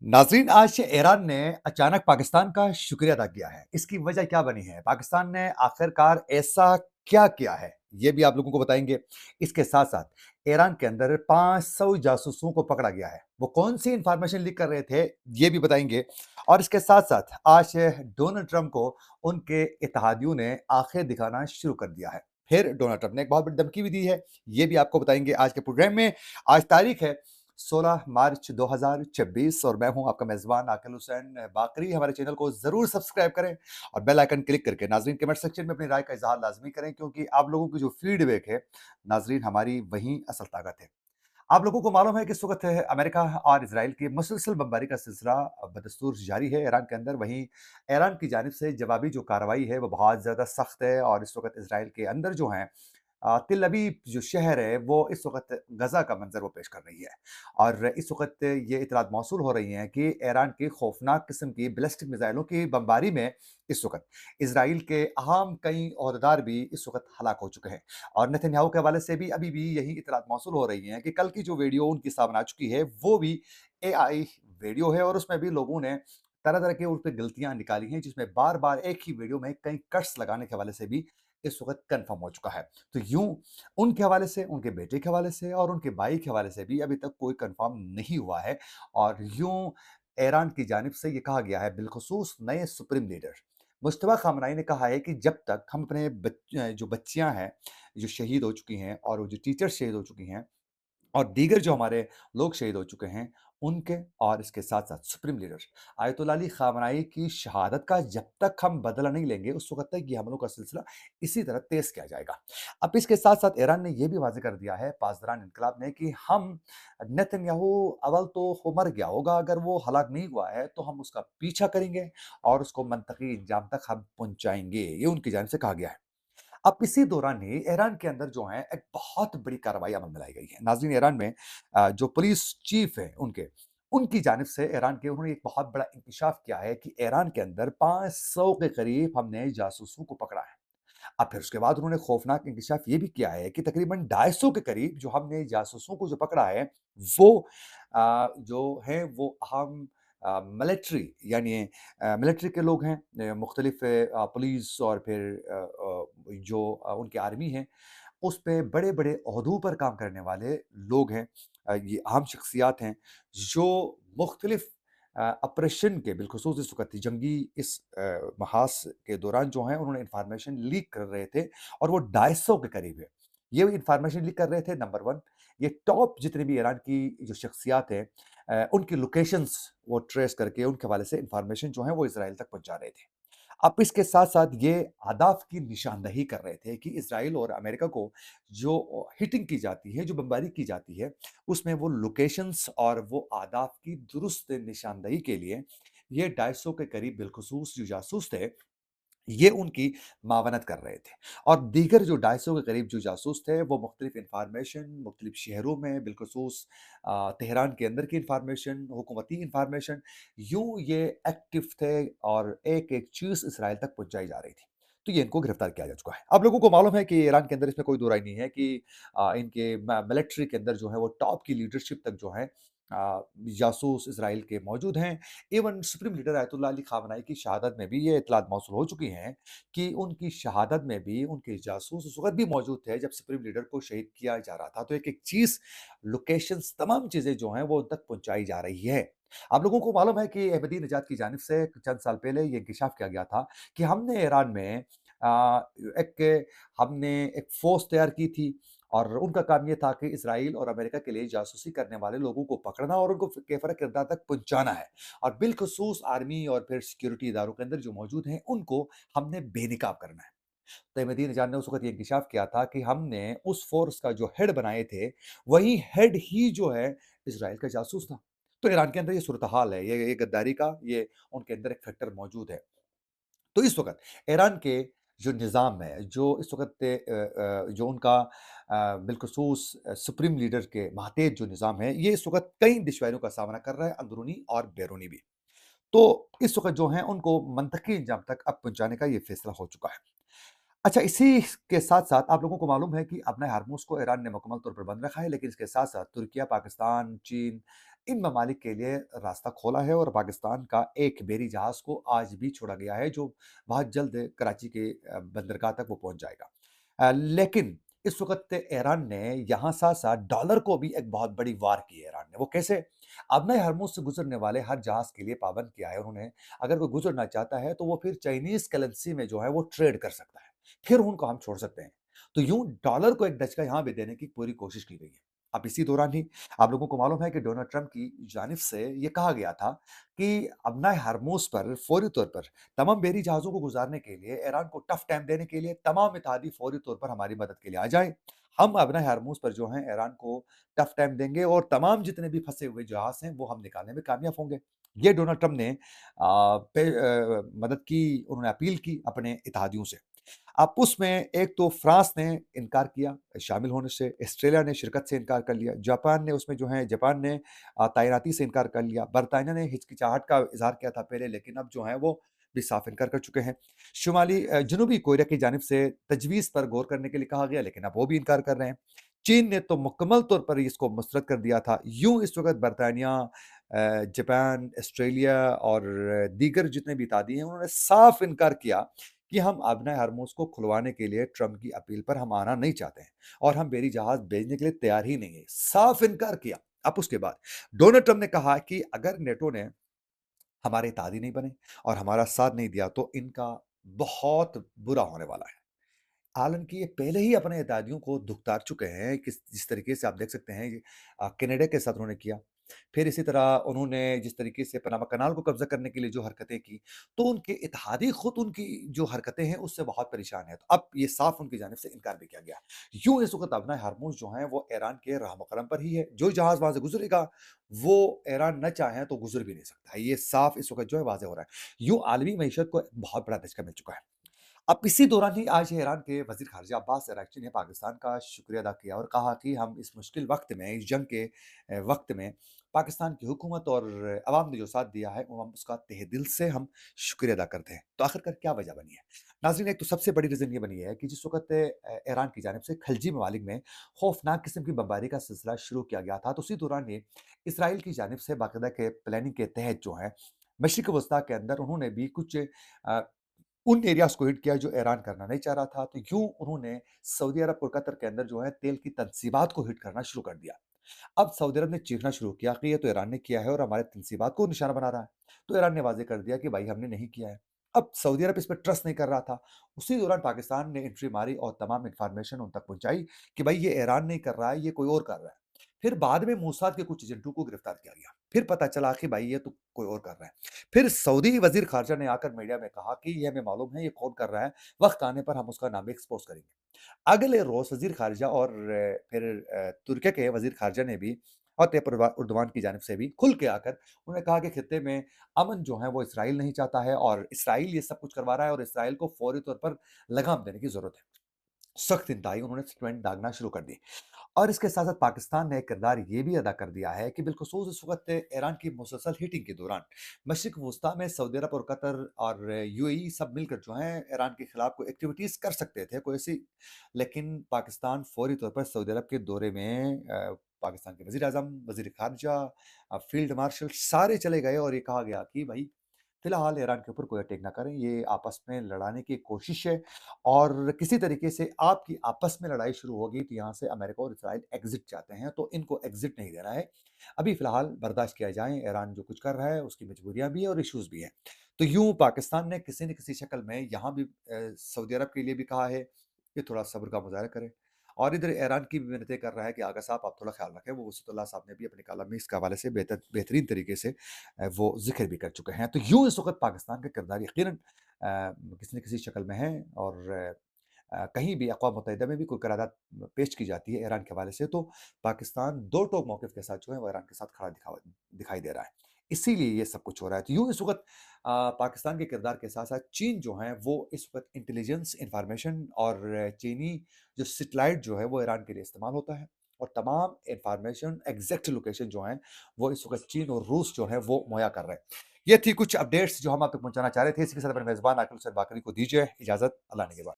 नाज़रीन, आज ईरान ने अचानक पाकिस्तान का शुक्रिया अदा किया है। इसकी वजह क्या बनी है? पाकिस्तान ने आखिरकार ऐसा क्या किया है? ये भी आप लोगों को बताएँगे। इसके साथ-साथ ईरान के अंदर 500 जासूसों को पकड़ा गया है। वो कौन-सी इन्फॉर्मेशन लीक कर रहे थे, ये भी बताएँगे। और इसके साथ-साथ आज डोनाल्ड ट्रंप को उनके इत्तेहादियों ने आँखें दिखाना शुरू कर दिया है। फिर डोनाल्ड ट्रंप ने एक बहुत बड़ी धमकी भी दी है। ये भी आपको बताएँगे आज के प्रोग्राम में। आज तारीख है 16 मार्च 2026 और मैं हूं आपका मेज़बान आकिल हुसैन बाकरी। हमारे चैनल को ज़रूर सब्सक्राइब करें और बेल आइकन क्लिक करके नाज़रीन कमेंट सेक्शन में अपनी राय का इज़हार लाज़मी करें, क्योंकि आप लोगों की जो फीडबैक है नाज़रीन, हमारी वही असल ताकत है। आप लोगों को मालूम है कि इस वक़्त अमेरिका और इज़राइल की मुसलसल बमबारी का सिलसिला बदस्तूर जारी है ईरान के अंदर। वहीं ईरान की जानिब से जवाबी जो कार्रवाई है वो बहुत ज़्यादा सख्त है और इस वक़्त इज़राइल के अंदर जो हैं तिल अबीब जो शहर है वो इस वक़्त गज़ा का मंज़र वो पेश कर रही है। और इस वक़्त ये इत्तलात मौसूल हो रही हैं कि ईरान की खौफ़नाक किस्म की बैलिस्टिक मिसाइलों की बमबारी में इस वक़्त इज़राइल के अहम कई ओहदेदार भी इस वक़्त हलाक हो चुके हैं। और नेतन्याहू के हवाले से भी अभी भी यही इत्तलात मौसूल हो रही हैं कि कल की जो वीडियो उनकी सामने आ चुकी है, वो भी एआई वीडियो है और उसमें भी लोगों ने तरह-तरह की उस पे गलतियाँ निकाली हैं, जिसमें बार-बार एक ही वीडियो में कई कट्स लगाने के हवाले से भी इस वक़्त कन्फर्म हो चुका है। तो यूँ उनके हवाले से, उनके बेटे के हवाले से और उनके भाई के हवाले से भी अभी तक कोई कन्फर्म नहीं हुआ है। और यूँ ईरान की जानिब से ये कहा गया है, बिलख़ुसूस नए सुप्रीम लीडर मुज्तबा ख़ामनई ने कहा है कि जब तक हम अपने जो बच्चियाँ हैं, जो शहीद हो चुकी हैं और वो जो टीचर्स शहीद हो चुकी हैं और दीगर जो हमारे लोग शहीद हो चुके हैं, उनके और इसके साथ-साथ supreme leader Ayatollah Ali Khamenei की शहादत का जब तक हम बदला नहीं लेंगे, उस वक़्त तक ये हमलों का सिलसिला इसी तरह तेज़ किया जाएगा। अब इसके साथ-साथ ईरान ने ये भी वाज़ेह कर दिया है पासदारान इन्क़िलाब ने कि हम नेतन्याहू अव्वल तो वो मर गया होगा, अगर वो हलाक नहीं हुआ है, तो हम उसका पीछा करेंगे और उसको मंतकी इंजाम तक हम पहुँचाएँगे। ये उनकी जानिब से कहा गया है। अब इसी दौरान ही ईरान के अंदर जो है एक बहुत बड़ी कार्रवाई अमल में लाई गई है। नाज़रीन, ईरान में जो पुलिस चीफ है उनकी जानिब से ईरान के उन्होंने एक बहुत बड़ा इंकशाफ किया है कि ईरान के अंदर 500 के करीब हमने जासूसों को पकड़ा है। अब फिर उसके बाद उन्होंने खौफनाक इंकशाफ ये भी किया है कि तकरीबन 250 के करीब जो हमने जासूसों को जो पकड़ा है, वो जो हैं वो अहम मिलिट्री यानी मिलिट्री के लोग हैं, मुख्तलिफ पुलिस और फिर जो उनकी आर्मी है, उस पे बड़े-बड़े ओहदों पर काम करने वाले लोग हैं। ये अहम शख्सियात हैं जो मुख्तलिफ ऑपरेशन के बिलख़ुसूस इस वक़्त जंगी इस महास के दौरान जो हैं उन्होंने इन्फॉर्मेशन लीक कर रहे थे और वो 250 के करीब है। ये इन्फॉर्मेशन लीक कर रहे थे नंबर 1। ये टॉप जितने भी ईरान की जो शख्सियात हैं उनकी लोकेशंस वो ट्रेस करके उनके हवाले से इन्फॉर्मेशन जो है वो इज़राइल तक पहुँचा रहे थे। अब इसके साथ-साथ ये अहदाफ की निशानदही कर रहे थे कि इज़राइल और अमेरिका को जो हिटिंग की जाती है, जो बमबारी की जाती है, उसमें वो लोकेशंस और वो अहदाफ की दुरुस्त निशानदही के लिए ये 250 के करीब बिलख़ुसूस जो जासूस थे, ये उनकी मावनत कर रहे थे। और दीगर जो 250 के करीब जो जासूस थे, वो मुख्तलिफ इन्फॉर्मेशन मुख्तलिफ शहरों में बिलख़ुसूस तेहरान के अंदर की इन्फॉर्मेशन, हुकूमती इन्फॉर्मेशन, यूँ ये एक्टिव थे और एक-एक चीज़ इसराइल तक पहुँचाई जा रही थी। तो ये इनको गिरफ्तार किया जा चुका है। आप लोगों को मालूम है कि ईरान के अंदर इसमें कोई दो राय नहीं है कि इनके मिलिट्री के अंदर जो है वो टॉप की लीडरशिप तक जो है जासूस इज़राइल के मौजूद हैं। Even supreme leader Ayatollah Ali Khamenei की शहादत में भी ये इत्तलात मौसूल हो चुकी हैं कि उनकी शहादत में भी उनके जासूस उस वक़्त भी मौजूद थे जब सुप्रीम लीडर को शहीद किया जा रहा था। तो एक-एक चीज़, लोकेशंस, तमाम चीज़ें जो हैं वो उन तक पहुँचाई जा रही है। आप लोगों को मालूम है कि अहमदी निजात की जानिब से चंद साल पहले ये इंकशाफ किया गया था कि हमने ईरान में एक हमने एक फ़ोर्स तैयार की थी और उनका काम ये था कि इज़राइल और अमेरिका के लिए जासूसी करने वाले लोगों को पकड़ना और उनको कैफ़रा किरदार तक पहुँचाना है। और बिलख़ुसूस आर्मी और फिर सिक्योरिटी इदारों के अंदर जो मौजूद हैं, उनको हमने बेनकाब करना है। तो अहमदी निजात ने उस वक़्त ये इंकशाफ किया था कि हमने उस फ़ोर्स का जो हेड बनाए थे, वही हेड ही जो है इज़राइल का जासूस था। तो ईरान के अंदर ये सूरत-ए-हाल है, ये गद्दारी का ये उनके अंदर एक फैक्टर मौजूद है। तो इस वक़्त ईरान के जो निज़ाम है, जो इस वक़्त जो उनका बिलख़ुसूस सुप्रीम लीडर के मातहत जो निज़ाम है, ये इस वक़्त कई दुश्वारियों का सामना कर रहा है, अंदरूनी और बैरूनी भी। तो इस वक़्त जो है उनको मंतकी इंजाम तक अब पहुँचाने का ये फ़ैसला हो चुका है। अच्छा, इसी के साथ-साथ आप लोगों को मालूम है कि अपने हार्मोज़ को ईरान ने मुकम्मल तौर पर बंद रखा है, लेकिन इसके साथ-साथ तुर्किया, पाकिस्तान, चीन इन ममालिक के लिए रास्ता खोला है और पाकिस्तान का एक बेरी जहाज़ को आज भी छोड़ा गया है, जो बहुत जल्द कराची के बंदरगाह तक वो पहुँच जाएगा। लेकिन इस वक़्त ईरान ने यहाँ साथ-साथ डॉलर को भी एक बहुत बड़ी वार की है ईरान ने। वो कैसे? अपने हार्मोज़ से गुज़रने वाले हर जहाज़ के लिए पाबंद किया है उन्होंने। अगर कोई गुज़रना चाहता है, तो वो फिर चाइनीज़ करेंसी में जो है वो ट्रेड कर सकता है। फिर उनको हम छोड़ सकते हैं। तो यूँ डॉलर को एक दचका यहाँ भी देने की पूरी कोशिश की गई है। अब इसी दौरान ही आप लोगों को मालूम है कि डोनाल्ड ट्रंप की जानिब से ये कहा गया था कि अपना हार्मोज़ पर फौरी तौर पर तमाम बहरी जहाज़ों को गुज़ारने के लिए ईरान को टफ़ टाइम देने के लिए तमाम इत्तेहादी फौरी तौर पर हमारी मदद के लिए आ जाएँ। हम अपना हार्मोज़ पर जो है ईरान को टफ़ टाइम देंगे और तमाम जितने भी फँसे हुए जहाज़ हैं वो हम निकालने में कामयाब होंगे। ये डोनाल्ड ट्रंप ने मदद की उन्होंने अपील की अपने इत्तेहादियों से। अब उसमें एक तो फ्रांस ने इनकार किया शामिल होने से, ऑस्ट्रेलिया ने शिरकत से इनकार कर लिया, जापान ने उसमें जो है जापान ने तैनाती से इनकार कर लिया, बरतानिया ने हिचकिचाहट का इज़हार किया था पहले लेकिन अब जो है वो भी साफ इनकार कर चुके हैं। जनूबी कोरिया की जानिब से तजवीज़ पर गौर करने के लिए कहा गया लेकिन अब वो भी इनकार कर रहे हैं। चीन ने तो मुकम्मल तौर पर इसको मुस्तरद कर दिया था। यूँ इस वक़्त बरतानिया जापान, ऑस्ट्रेलिया और दीगर जितने भी इत्तेहादी हैं उन्होंने साफ इनकार किया कि हम अबनाए हरमुज़ को खुलवाने के लिए ट्रंप की अपील पर हम आना नहीं चाहते हैं और हम बहरी जहाज़ भेजने के लिए तैयार ही नहीं है। साफ इनकार किया। अब उसके बाद डोनाल्ड ट्रंप ने कहा कि अगर नेटो ने हमारे इत्तेहादी नहीं बने और हमारा साथ नहीं दिया तो इनका बहुत बुरा होने वाला है। हालाँकि ये पहले ही अपने इत्तेहादियों को दुखतार चुके हैं, जिस तरीके से आप देख सकते हैं कनाडा के साथ उन्होंने किया। फिर इसी तरह उन्होंने जिस तरीके से पनामा कनाल को कब्ज़ा करने के लिए जो हरकतें की, तो उनके इत्तेहादी खुद उनकी जो हरकतें हैं उससे बहुत परेशान हैं। तो अब ये साफ़ उनकी जानिब से इनकार भी किया गया। यूँ इस वक़्त अपना हार्मोज़ जो है वो ईरान के राह-मक़रम पर ही है। जो जहाज़ वहाँ से गुज़रेगा, वो ईरान न चाहे तो गुज़र भी नहीं सकता। ये साफ़ इस वक़्त जो है वाज़ेह हो रहा है। यूँ आलमी मईशत को एक बहुत बड़ा धचका मिल चुका है। अब इसी दौरान ही आज ईरान के वज़ीर ख़ारिजा अब्बास अराग़ची ने पाकिस्तान का शुक्रिया अदा किया और कहा कि हम इस मुश्किल वक़्त में, इस जंग के वक़्त में पाकिस्तान की हुकूमत और अवाम ने जो साथ दिया है, वो हम उसका तहे दिल से हम शुक्रिया अदा करते हैं। तो आख़िरकार क्या वजह बनी है? नाज़रीन एक तो सबसे बड़ी रीज़न ये बनी है कि जिस वक़्त ईरान की जानिब से खलिजी ममालिक में खौफ़नाक किस्म की बमबारी का सिलसिला शुरू किया गया था, तो उसी दौरान ही इसराइल की जानिब से बाकायदा के प्लानिंग के तहत जो है, मशरिक़ वस्ता के अंदर उन्होंने भी कुछ उन एरियाज़ को हिट किया जो ईरान करना नहीं चाह रहा था, तो यूँ उन्होंने सऊदी अरब और कतर के अंदर जो है तेल की तनसीबात को हिट करना शुरू कर दिया। अब सऊदी अरब ने चीखना शुरू किया कि ये तो ईरान ने किया है और हमारे तनसीबात को निशाना बना रहा है। तो ईरान ने वाज़ेह कर दिया कि भाई हमने नहीं किया है। अब सऊदी अरब इस पे ट्रस्ट नहीं कर रहा था। उसी दौरान पाकिस्तान ने एंट्री मारी और तमाम इन्फॉर्मेशन उन तक पहुँचाई कि भाई ये ईरान नहीं कर रहा है, ये कोई और कर रहा है। फिर बाद में मोसाद के कुछ एजेंटों को गिरफ्तार किया गया। फिर पता चला कि भाई ये तो कोई और कर रहा है। फिर सऊदी वज़ीर ख़ारिजा ने आकर मीडिया में कहा कि ये हमें मालूम है ये कौन कर रहा है, वक़्त आने पर हम उसका नाम भी एक्सपोज़ करेंगे। अगले रोज़ वज़ीर ख़ारिजा और फिर तुर्की के वज़ीर ख़ारिजा ने भी और तैयब उर्दवान की जानिब से भी खुल के आकर उन्होंने कहा कि खित्ते में अमन जो है वो इसराइल नहीं चाहता है और इसराइल ये सब कुछ करवा रहा है और इसराइल को फ़ौरी तौर पर लगाम देने की ज़रूरत है। सख्त इंतहाई उन्होंने स्टेटमेंट दागना शुरू कर दी। और इसके साथ-साथ पाकिस्तान ने किरदार ये भी अदा कर दिया है कि बिलख़ुसूस इस वक़्त ईरान की मुसलसल हिटिंग के दौरान मशरिक़ वुस्ता में सऊदी अरब और कतर और यूएई सब मिलकर जो हैं ईरान के खिलाफ कोई एक्टिविटीज़ कर सकते थे, कोई ऐसी लेकिन पाकिस्तान फ़ौरी तौर पर सऊदी अरब के दौरे में पाकिस्तान के वज़ीर-ए-आज़म, वज़ीर ख़ारिजा फ़ील्ड मार्शल सारे चले गए और ये कहा गया कि भई फिलहाल ईरान के ऊपर कोई अटैक ना करें, ये आपस में लड़ाने की कोशिश है और किसी तरीके से आपकी आपस में लड़ाई शुरू होगी तो यहाँ से अमेरिका और इज़राइल एग्ज़िट चाहते हैं, तो इनको एग्ज़िट नहीं देना है। अभी फिलहाल बर्दाश्त किया जाए, ईरान जो कुछ कर रहा है उसकी मजबूरियाँ भी हैं और इश्यूज़ भी हैं। तो यूँ पाकिस्तान ने किसी न किसी शक्ल में यहाँ भी सऊदी अरब के लिए भी कहा है कि थोड़ा सब्र का मुज़ाहरा करें और इधर ईरान की भी मिन्नतें कर रहा है कि आगा साहब आप थोड़ा ख़्याल रखें, वो वसीयतुल्लाह साहब ने भी अपने कलाम में इसके हवाले से बेहतरीन तरीके से वो ज़िक्र भी कर चुके हैं। तो यूँ इस वक़्त पाकिस्तान का किरदार यकीनन किसी न किसी शक्ल में है और कहीं भी अक़वाम मुत्तहिदा में भी कोई करारदाद पेश की जाती है ईरान के हवाले से तो पाकिस्तान दो टोक मौक़िफ़ के साथ जो है वो ईरान के साथ खड़ा दिखाई दे रहा है। इसीलिए ये सब कुछ हो रहा है। तो यूँ इस वक़्त पाकिस्तान के किरदार के साथ-साथ चीन जो है वो इस वक़्त इंटेलिजेंस इन्फॉर्मेशन और चीनी जो सैटेलाइट जो है वो ईरान के लिए इस्तेमाल होता है और तमाम इन्फॉर्मेशन एग्ज़ैक्ट लोकेशन जो हैं वो इस वक़्त चीन और रूस जो है वो मुहैया कर रहे हैं। ये थी कुछ अपडेट्स जो हम आप तक पहुँचाना चाह रहे थे। इसी के साथ अपने मेज़बान आकिल हुसैन बाकरी को दीजिए इजाज़त। अल्लाह निगहबान।